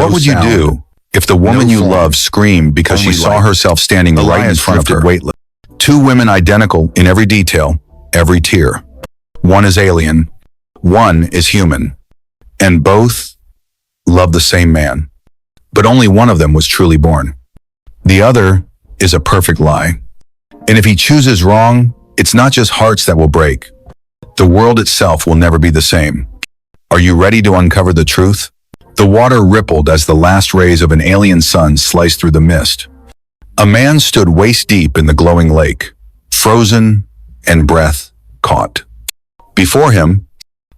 What would you do if the woman you love screamed because she saw herself standing right in front of her? Weightless. Two women identical in every detail, every tear. One is alien, one is human, and both love the same man. But only one of them was truly born. The other is a perfect lie. And if he chooses wrong, it's not just hearts that will break. The world itself will never be the same. Are you ready to uncover the truth? The water rippled as the last rays of an alien sun sliced through the mist. A man stood waist deep in the glowing lake, frozen and breath caught. Before him,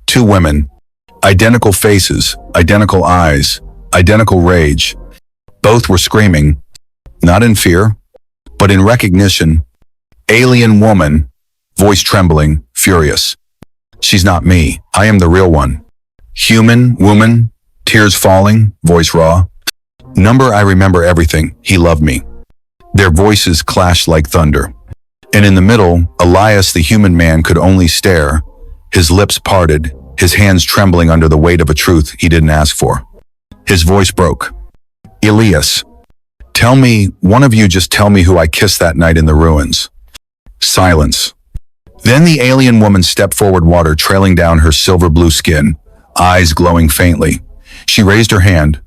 two women, identical faces, identical eyes, identical rage. Both were screaming, not in fear, but in recognition. Alien woman, voice trembling, furious. She's not me. I am the real one. Human woman, tears falling, voice raw. Number, I remember everything. He loved me. Their voices clashed like thunder. And in the middle, Elias, the human man, could only stare, his lips parted, his hands trembling under the weight of a truth he didn't ask for. His voice broke. Elias, tell me, one of you just tell me who I kissed that night in the ruins. Silence. Then the alien woman stepped forward, water trailing down her silver blue skin, eyes glowing faintly. She raised her hand.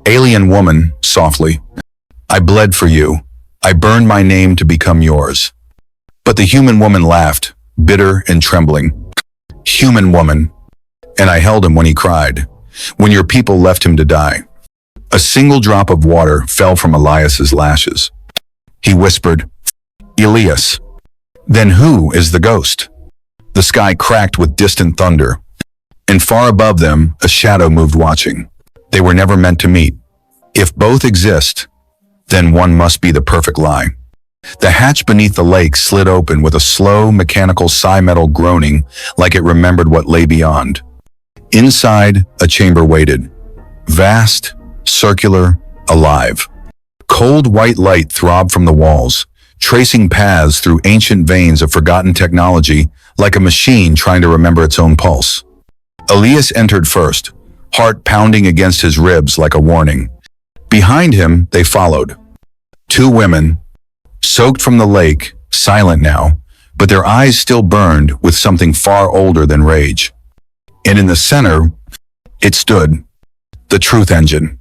Alien woman, softly. I bled for you. I burned my name to become yours. But the human woman laughed, bitter and trembling. Human woman. And I held him when he cried, when your people left him to die. A single drop of water fell from Elias's lashes. He whispered, Elias. Then who is the ghost? The sky cracked with distant thunder, and far above them, a shadow moved watching. They were never meant to meet. If both exist, then one must be the perfect lie. The hatch beneath the lake slid open with a slow, mechanical metal groaning like it remembered what lay beyond. Inside, a chamber waited. Vast, circular, alive. Cold white light throbbed from the walls, tracing paths through ancient veins of forgotten technology like a machine trying to remember its own pulse. Elias entered first, heart pounding against his ribs like a warning. Behind him, they followed. Two women, soaked from the lake, silent now, but their eyes still burned with something far older than rage. And in the center, it stood, the truth engine.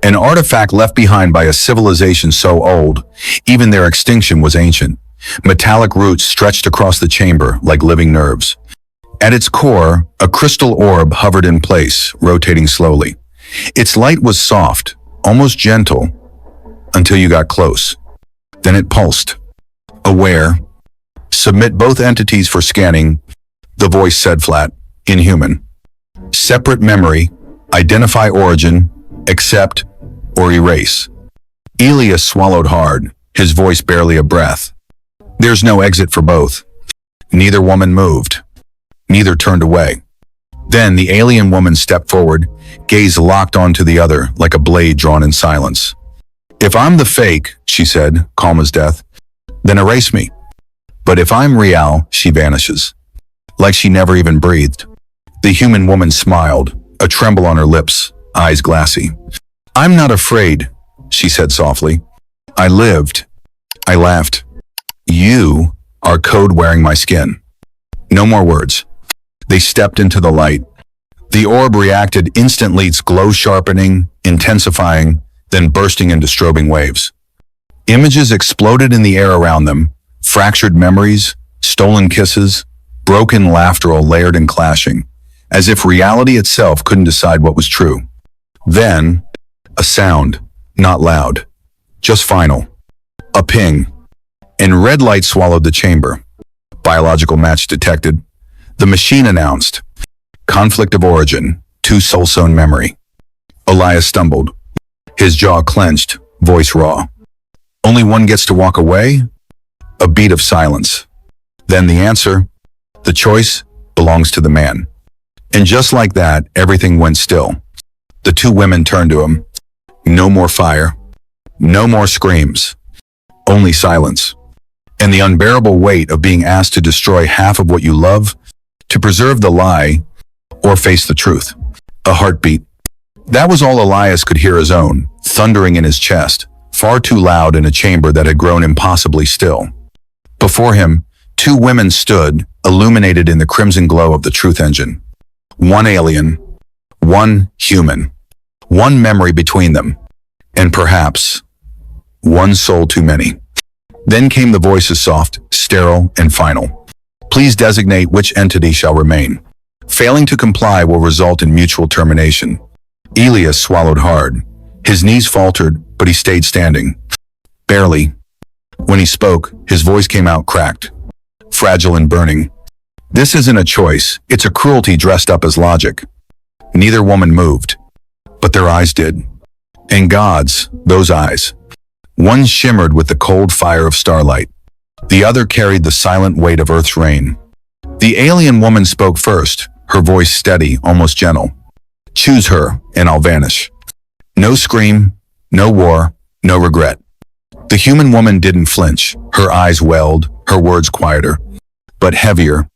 An artifact left behind by a civilization so old, even their extinction was ancient. Metallic roots stretched across the chamber like living nerves. At its core, a crystal orb hovered in place, rotating slowly. Its light was soft, almost gentle, until you got close. Then it pulsed. Aware. Submit both entities for scanning, the voice said flat, inhuman. Separate memory, identify origin, accept, or erase. Elias swallowed hard, his voice barely a breath. There's no exit for both. Neither woman moved. Neither turned away. Then the alien woman stepped forward, gaze locked onto the other like a blade drawn in silence. If I'm the fake, she said, calm as death, then erase me. But if I'm real, she vanishes. Like she never even breathed. The human woman smiled, a tremble on her lips, eyes glassy. I'm not afraid, she said softly. I lived. I laughed. You are code wearing my skin. No more words. They stepped into the light. The orb reacted instantly, its glow sharpening, intensifying, then bursting into strobing waves. Images exploded in the air around them, fractured memories, stolen kisses, broken laughter all layered and clashing, as if reality itself couldn't decide what was true. Then, a sound, not loud, just final. A ping. And red light swallowed the chamber. Biological match detected. The machine announced, conflict of origin, two soul-sewn memory. Elias stumbled. His jaw clenched, voice raw. Only one gets to walk away? A beat of silence. Then the answer, the choice belongs to the man. And just like that, everything went still. The two women turned to him. No more fire. No more screams. Only silence. And the unbearable weight of being asked to destroy half of what you love, to preserve the lie, or face the truth. A heartbeat. That was all Elias could hear, his own, thundering in his chest, far too loud in a chamber that had grown impossibly still. Before him, two women stood, illuminated in the crimson glow of the truth engine. One alien, one human, one memory between them, and perhaps one soul too many. Then came the voices, soft, sterile, and final. Please designate which entity shall remain. Failing to comply will result in mutual termination. Elias swallowed hard. His knees faltered, but he stayed standing. Barely. When he spoke, his voice came out cracked, fragile and burning. This isn't a choice, it's a cruelty dressed up as logic. Neither woman moved, but their eyes did. And God's, those eyes. One shimmered with the cold fire of starlight. The other carried the silent weight of Earth's rain. The alien woman spoke first, her voice steady, almost gentle. Choose her, and I'll vanish. No scream, no war, no regret. The human woman didn't flinch, her eyes welled, her words quieter, but heavier.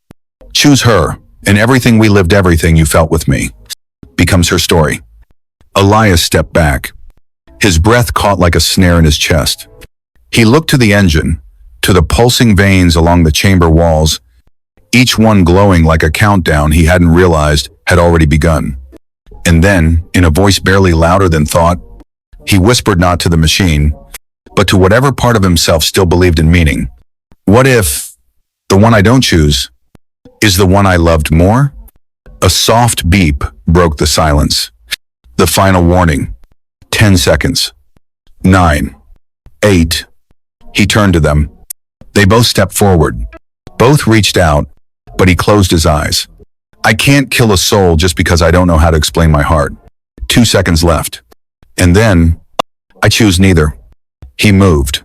Choose her, and everything we lived, everything you felt with me, becomes her story. Elias stepped back. His breath caught like a snare in his chest. He looked to the engine, to the pulsing veins along the chamber walls, each one glowing like a countdown he hadn't realized had already begun. And then, in a voice barely louder than thought, he whispered not to the machine, but to whatever part of himself still believed in meaning. What if the one I don't choose is the one I loved more? A soft beep broke the silence. The final warning. 10 seconds. 9. 8. He turned to them. They both stepped forward. Both reached out, but he closed his eyes. I can't kill a soul just because I don't know how to explain my heart. 2 seconds left. And then, I choose neither. He moved.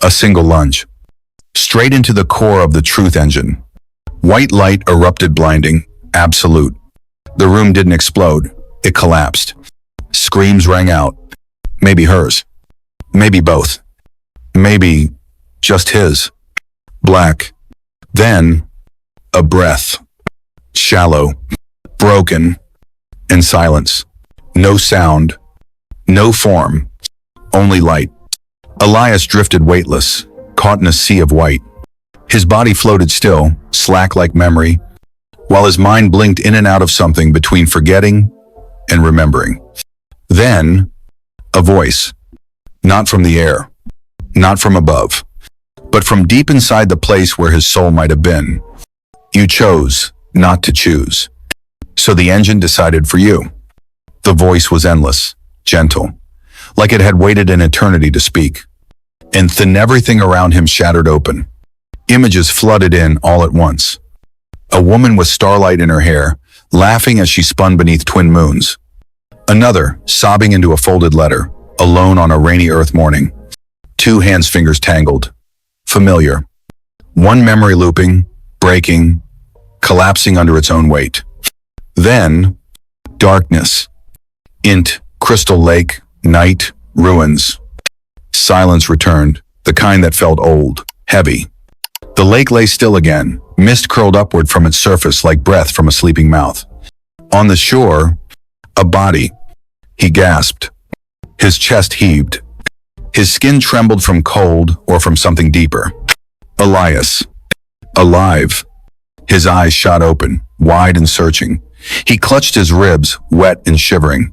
A single lunge. Straight into the core of the truth engine. White light erupted, blinding, absolute. The room didn't explode. It collapsed. Screams rang out. Maybe hers. Maybe both. Maybe just his. Black. Then, a breath. Shallow, broken, and silence. No sound, no form, only light. Elias drifted weightless, caught in a sea of white. His body floated still, slack like memory, while his mind blinked in and out of something between forgetting and remembering. Then, a voice, not from the air, not from above, but from deep inside the place where his soul might have been. You chose not to choose. So the engine decided for you. The voice was endless, gentle, like it had waited an eternity to speak. And then everything around him shattered open. Images flooded in all at once. A woman with starlight in her hair, laughing as she spun beneath twin moons. Another, sobbing into a folded letter, alone on a rainy earth morning. Two hands' fingers tangled. Familiar. One memory looping, breaking, collapsing under its own weight. Then, darkness. Int, crystal lake, night, ruins. Silence returned, the kind that felt old, heavy. The lake lay still again, mist curled upward from its surface like breath from a sleeping mouth. On the shore, a body. He gasped. His chest heaved. His skin trembled from cold or from something deeper. Elias. Alive. His eyes shot open, wide and searching. He clutched his ribs, wet and shivering.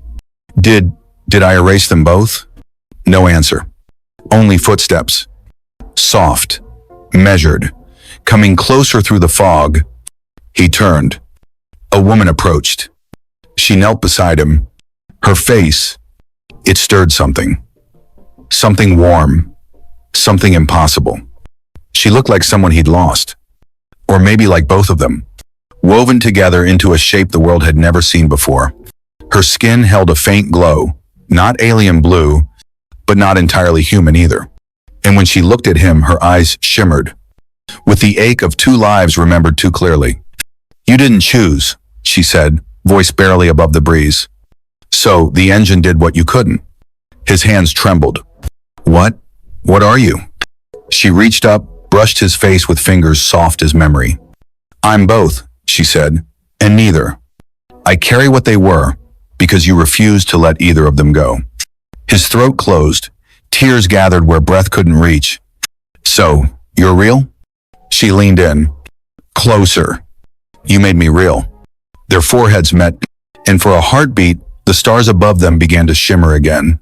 Did I erase them both? No answer. Only footsteps. Soft, measured, coming closer through the fog. He turned. A woman approached. She knelt beside him. Her face, it stirred something. Something warm. Something impossible. She looked like someone he'd lost. Or maybe like both of them, woven together into a shape the world had never seen before. Her skin held a faint glow, not alien blue, but not entirely human either. And when she looked at him, her eyes shimmered, with the ache of two lives remembered too clearly. You didn't choose, she said, voice barely above the breeze. So the engine did what you couldn't. His hands trembled. What? What are you? She reached up, brushed his face with fingers soft as memory. I'm both, she said, and neither. I carry what they were, because you refused to let either of them go. His throat closed. Tears gathered where breath couldn't reach. So, you're real? She leaned in. Closer. You made me real. Their foreheads met, and for a heartbeat, the stars above them began to shimmer again.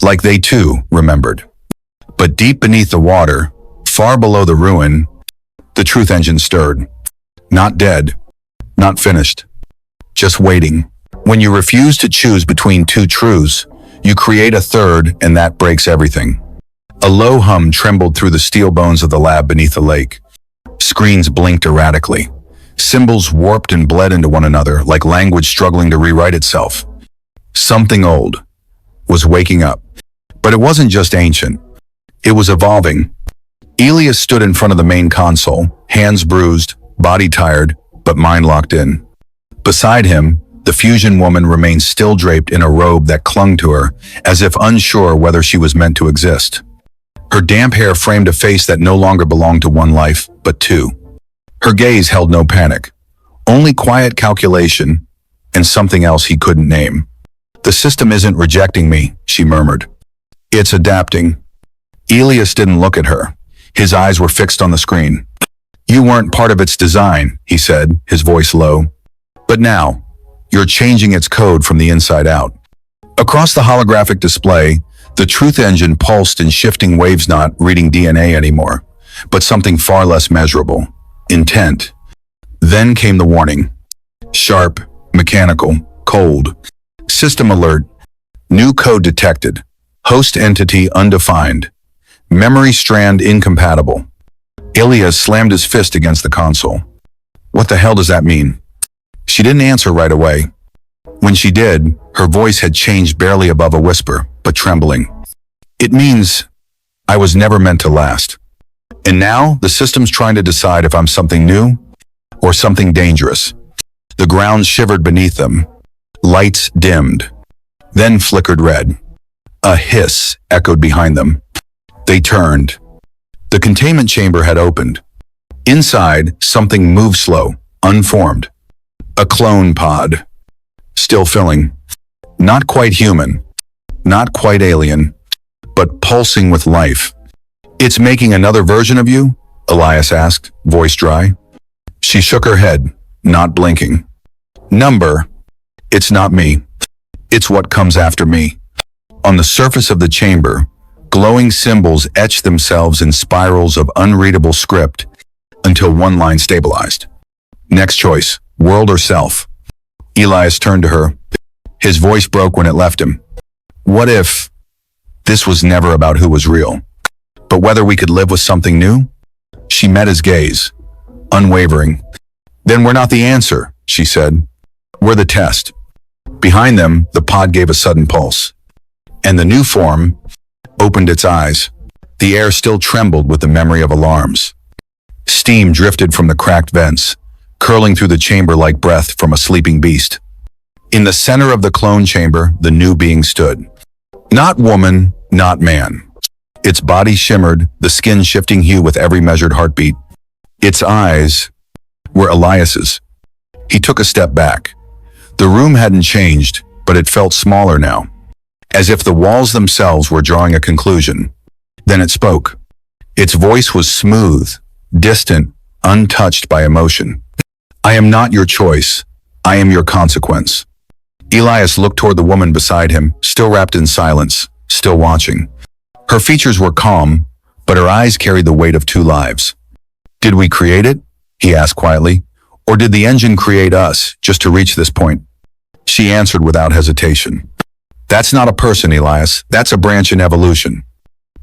Like they too remembered. But deep beneath the water, far below the ruin, the truth engine stirred. Not dead. Not finished. Just waiting. When you refuse to choose between two truths, you create a third, and that breaks everything. A low hum trembled through the steel bones of the lab beneath the lake. Screens blinked erratically. Symbols warped and bled into one another, like language struggling to rewrite itself. Something old was waking up. But it wasn't just ancient. It was evolving. Elias stood in front of the main console, hands bruised, body tired, but mind locked in. Beside him, the fusion woman remained still draped in a robe that clung to her, as if unsure whether she was meant to exist. Her damp hair framed a face that no longer belonged to one life, but two. Her gaze held no panic, only quiet calculation and something else he couldn't name. The system isn't rejecting me, she murmured. It's adapting. Elias didn't look at her. His eyes were fixed on the screen. You weren't part of its design, he said, his voice low. But now, you're changing its code from the inside out. Across the holographic display, the truth engine pulsed in shifting waves, not reading DNA anymore, but something far less measurable. Intent. Then came the warning. Sharp, mechanical, cold. System alert. New code detected. Host entity undefined. Memory strand incompatible. Elias slammed his fist against the console. What the hell does that mean? She didn't answer right away. When she did, her voice had changed barely above a whisper, but trembling. It means I was never meant to last. And now the system's trying to decide if I'm something new or something dangerous. The ground shivered beneath them. Lights dimmed, then flickered red. A hiss echoed behind them. They turned. The containment chamber had opened. Inside, something moved slow, unformed. A clone pod. Still filling. Not quite human. Not quite alien. But pulsing with life. It's making another version of you? Elias asked, voice dry. She shook her head, not blinking. Number. It's not me. It's what comes after me. On the surface of the chamber, glowing symbols etched themselves in spirals of unreadable script until one line stabilized. Next choice, world or self? Elias turned to her. His voice broke when it left him. What if this was never about who was real, but whether we could live with something new? She met his gaze, unwavering. Then we're not the answer, she said. We're the test. Behind them, the pod gave a sudden pulse. And the new form opened its eyes. The air still trembled with the memory of alarms. Steam drifted from the cracked vents, curling through the chamber like breath from a sleeping beast. In the center of the clone chamber, the new being stood. Not woman, not man. Its body shimmered, the skin shifting hue with every measured heartbeat. Its eyes were Elias's. He took a step back. The room hadn't changed, but it felt smaller now, as if the walls themselves were drawing a conclusion. Then it spoke. Its voice was smooth, distant, untouched by emotion. I am not your choice. I am your consequence. Elias looked toward the woman beside him, still wrapped in silence, still watching. Her features were calm, but her eyes carried the weight of two lives. Did we create it? He asked quietly. Or did the engine create us just to reach this point? She answered without hesitation. That's not a person, Elias. That's a branch in evolution.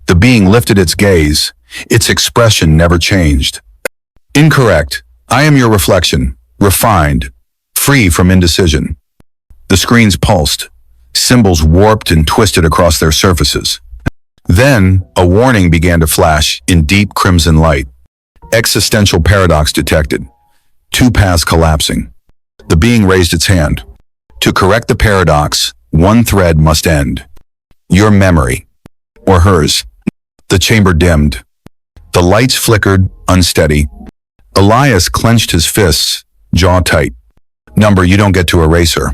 The being lifted its gaze. Its expression never changed. Incorrect. I am your reflection, refined, free from indecision. The screens pulsed. Symbols warped and twisted across their surfaces. Then, a warning began to flash in deep crimson light. Existential paradox detected. Two paths collapsing. The being raised its hand. To correct the paradox, one thread must end. Your memory. Or hers. The chamber dimmed. The lights flickered, unsteady. Elias clenched his fists, jaw tight. Number, you don't get to erase her.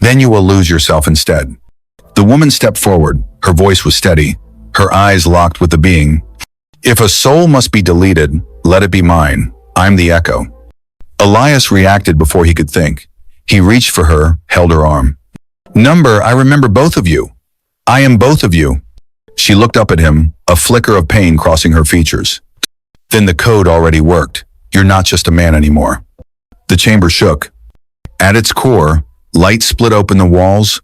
Then you will lose yourself instead. The woman stepped forward. Her voice was steady, her eyes locked with the being. If a soul must be deleted, let it be mine. I'm the echo. Elias reacted before he could think. He reached for her, held her arm. Number, I remember both of you. I am both of you. She looked up at him, a flicker of pain crossing her features. Then the code already worked. You're not just a man anymore. The chamber shook. At its core, light split open the walls,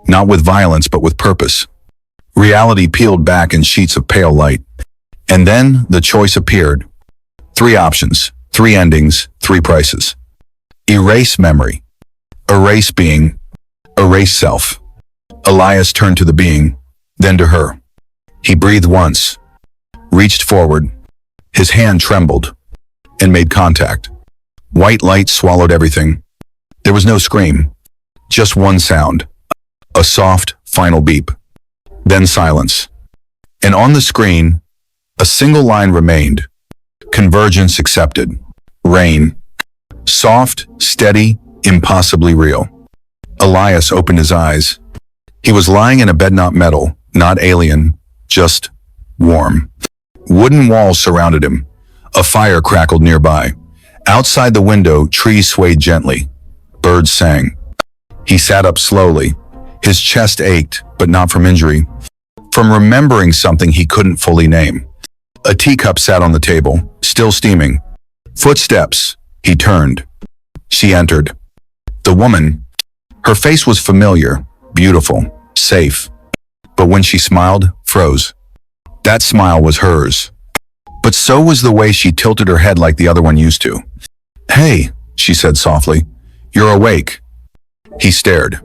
not with violence but with purpose. Reality peeled back in sheets of pale light. And then the choice appeared. 3 options, 3 endings, 3 prices. Erase memory. Erase being. Erase self. Elias turned to the being, then to her. He breathed once, reached forward. His hand trembled and made contact. White light swallowed everything. There was no scream, just one sound. A soft, final beep. Then silence. And on the screen, a single line remained. Convergence accepted. Rain. Soft, steady, impossibly real. Elias opened his eyes. He was lying in a bed not metal, not alien, just warm. Wooden walls surrounded him. A fire crackled nearby. Outside the window, trees swayed gently. Birds sang. He sat up slowly. His chest ached, but not from injury. From remembering something he couldn't fully name. A teacup sat on the table, still steaming. Footsteps. He turned. She entered. The woman. Her face was familiar, beautiful, safe. But when she smiled, froze. That smile was hers. But so was the way she tilted her head like the other one used to. Hey, she said softly. You're awake. He stared.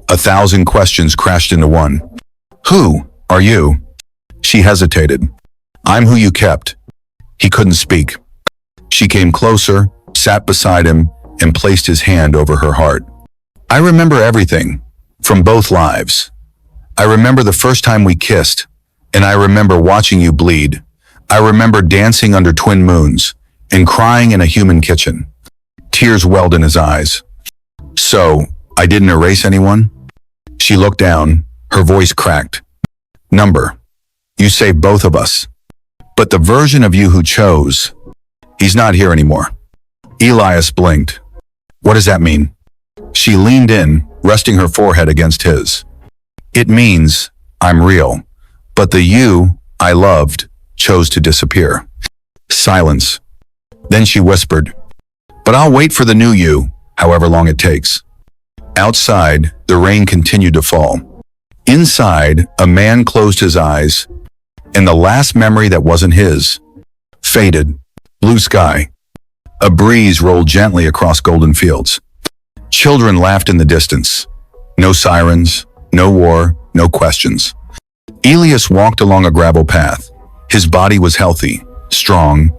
1,000 questions crashed into one. Who are you? She hesitated. I'm who you kept. He couldn't speak. She came closer, sat beside him, and placed his hand over her heart. I remember everything, from both lives. I remember the first time we kissed, and I remember watching you bleed. I remember dancing under twin moons, and crying in a human kitchen. Tears welled in his eyes. So, I didn't erase anyone? She looked down, her voice cracked. Number, you saved both of us. But the version of you who chose, he's not here anymore. Elias blinked. What does that mean? She leaned in, resting her forehead against his. It means I'm real, but the you I loved chose to disappear. Silence. Then she whispered, but I'll wait for the new you, however long it takes. Outside, the rain continued to fall. Inside, a man closed his eyes, and the last memory that wasn't his faded. Blue sky. A breeze rolled gently across golden fields. Children laughed in the distance. No sirens, no war, no questions. Elias walked along a gravel path. His body was healthy, strong.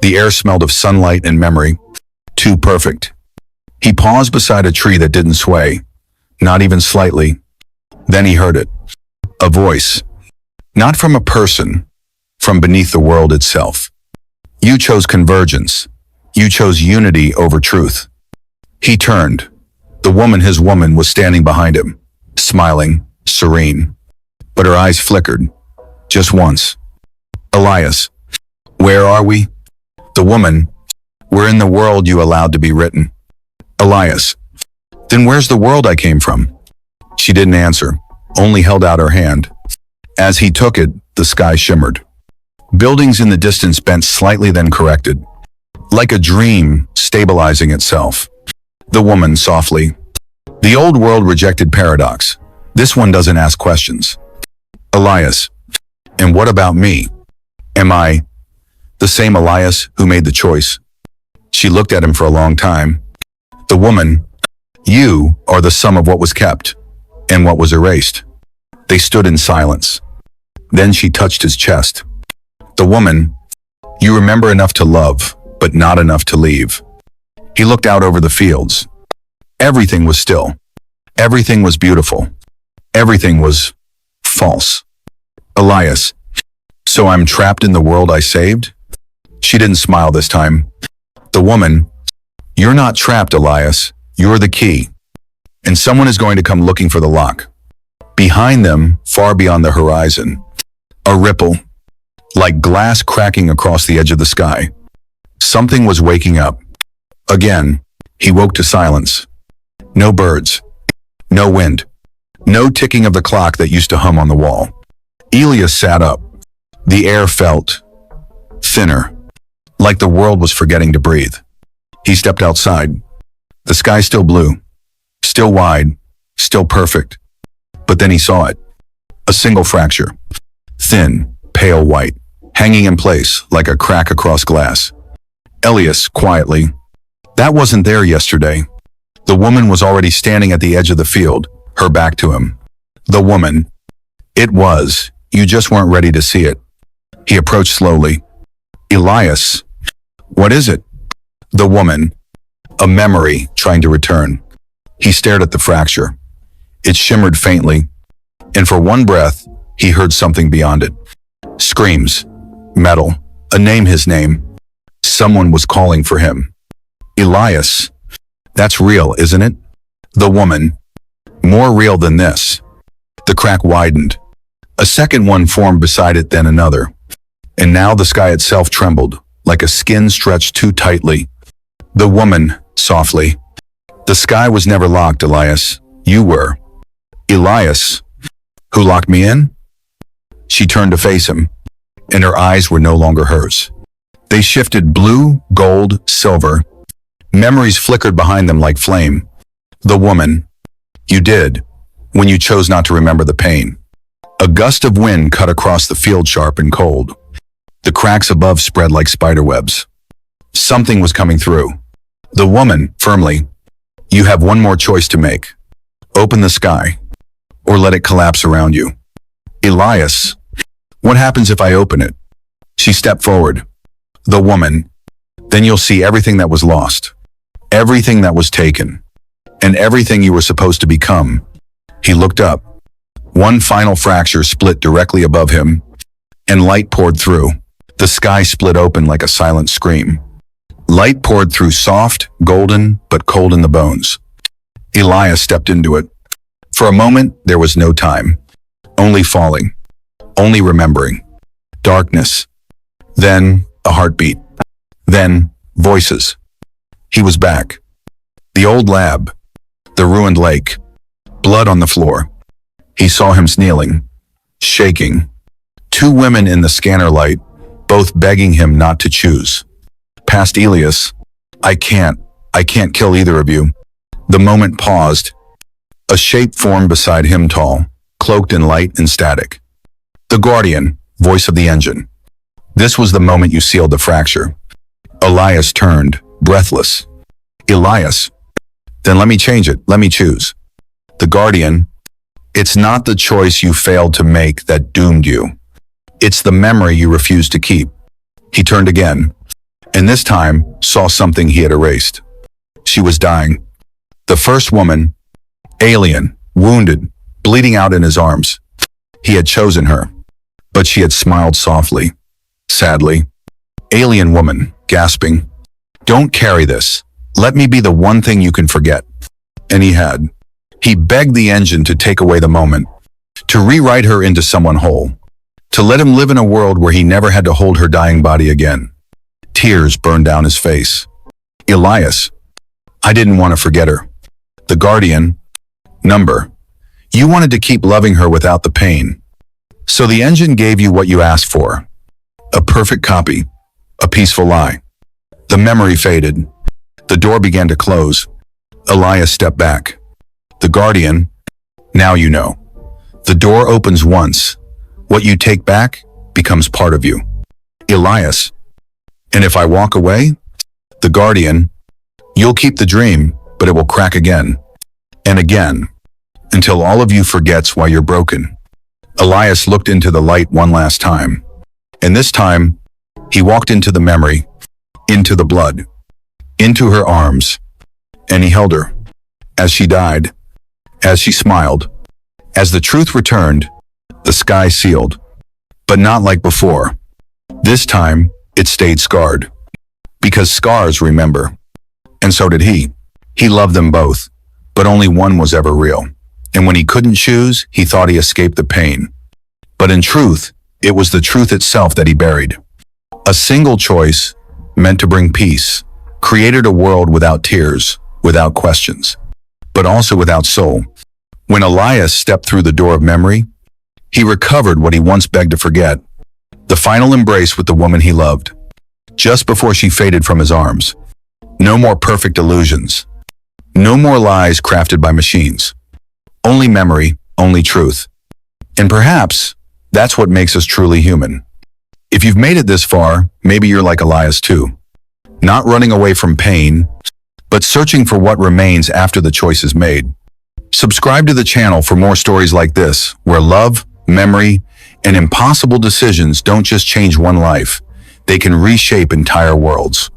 The air smelled of sunlight and memory. Too perfect. He paused beside a tree that didn't sway, not even slightly. Then he heard it. A voice. Not from a person, from beneath the world itself. You chose convergence. You chose unity over truth. He turned. The woman, his woman, was standing behind him, smiling, serene. But her eyes flickered. Just once. Elias. Where are we? The woman. We're in the world you allowed to be written. Elias. Then where's the world I came from? She didn't answer, only held out her hand. As he took it, the sky shimmered. Buildings in the distance bent slightly, then corrected. Like a dream, stabilizing itself. The woman softly. The old world rejected paradox. This one doesn't ask questions. Elias. And what about me? Am I the same Elias who made the choice? She looked at him for a long time. The woman. You are the sum of what was kept and what was erased. They stood in silence. Then she touched his chest. The woman. You remember enough to love, but not enough to leave. He looked out over the fields. Everything was still. Everything was beautiful. Everything was false. Elias. So I'm trapped in the world I saved? She didn't smile this time. The woman. You're not trapped, Elias. You're the key. and someone is going to come looking for the lock. Behind them, far beyond the horizon, a ripple, like glass cracking across the edge of the sky. Something was waking up. Again, he woke to silence. No birds, no wind, no ticking of the clock that used to hum on the wall. Elias sat up. The air felt thinner, like the world was forgetting to breathe. He stepped outside. The sky still blue, still wide, still perfect. But then he saw it. A single fracture. Thin, pale white, hanging in place like a crack across glass. Elias, quietly. That wasn't there yesterday. The woman was already standing at the edge of the field, her back to him. The woman. It was. You just weren't ready to see it. He approached slowly. Elias. What is it? The woman. A memory trying to return. He stared at the fracture. It shimmered faintly, and for one breath, he heard something beyond it. Screams. Metal. A name, his name. Someone was calling for him. Elias. That's real, isn't it? The woman. More real than this. The crack widened. A second one formed beside it, then another. And now the sky itself trembled, like a skin stretched too tightly. The woman, softly. The sky was never locked, Elias. You were. Elias. Who locked me in? She turned to face him, and her eyes were no longer hers. They shifted blue, gold, silver. Memories flickered behind them like flame. The woman. You did, when you chose not to remember the pain. A gust of wind cut across the field, sharp and cold. The cracks above spread like spiderwebs. Something was coming through. The woman, firmly. You have one more choice to make. Open the sky, or let it collapse around you. Elias. What happens if I open it? She stepped forward. The woman. Then you'll see everything that was lost. Everything that was taken. And everything you were supposed to become. He looked up. One final fracture split directly above him, and light poured through. The sky split open like a silent scream. Light poured through, soft, golden, but cold in the bones. Elias stepped into it. For a moment, there was no time. Only falling. Only remembering. Darkness. Then, a heartbeat. Then, voices. He was back. The old lab. The ruined lake. Blood on the floor. He saw him kneeling, shaking. Two women in the scanner light, both begging him not to choose. Past Elias. I can't kill either of you. The moment paused. A shape formed beside him, tall, cloaked in light and static. The Guardian, voice of the engine. This was the moment you sealed the fracture. Elias turned, breathless. Elias. Then let me change it, let me choose. The Guardian. It's not the choice you failed to make that doomed you. It's the memory you refused to keep. He turned again, and this time saw something he had erased. She was dying. The first woman, alien, wounded, bleeding out in his arms. He had chosen her, but she had smiled softly, sadly. Alien woman, gasping. Don't carry this. Let me be the one thing you can forget. And he had. He begged the engine to take away the moment, to rewrite her into someone whole, to let him live in a world where he never had to hold her dying body again. Tears burned down his face. Elias. I didn't want to forget her. The Guardian. Number. You wanted to keep loving her without the pain. So the engine gave you what you asked for. A perfect copy. A peaceful lie. The memory faded. The door began to close. Elias stepped back. The Guardian. Now you know. The door opens once. What you take back becomes part of you. Elias. And if I walk away? The Guardian. You'll keep the dream, but it will crack again. And again. Until all of you forgets why you're broken. Elias looked into the light one last time. And this time, he walked into the memory, into the blood, into her arms. And he held her. As she died, as she smiled, as the truth returned, the sky sealed. But not like before. This time, it stayed scarred. Because scars remember. And so did he. He loved them both. but only one was ever real. And when he couldn't choose, he thought he escaped the pain. But in truth, it was the truth itself that he buried. A single choice, meant to bring peace, created a world without tears, without questions, but also without soul. When Elias stepped through the door of memory, he recovered what he once begged to forget, the final embrace with the woman he loved, just before she faded from his arms. No more perfect illusions. No more lies crafted by machines. Only memory, only truth. And perhaps that's what makes us truly human. If you've made it this far, maybe you're like Elias too. Not running away from pain, but searching for what remains after the choice is made. Subscribe to the channel for more stories like this, where love, memory, and impossible decisions don't just change one life, they can reshape entire worlds.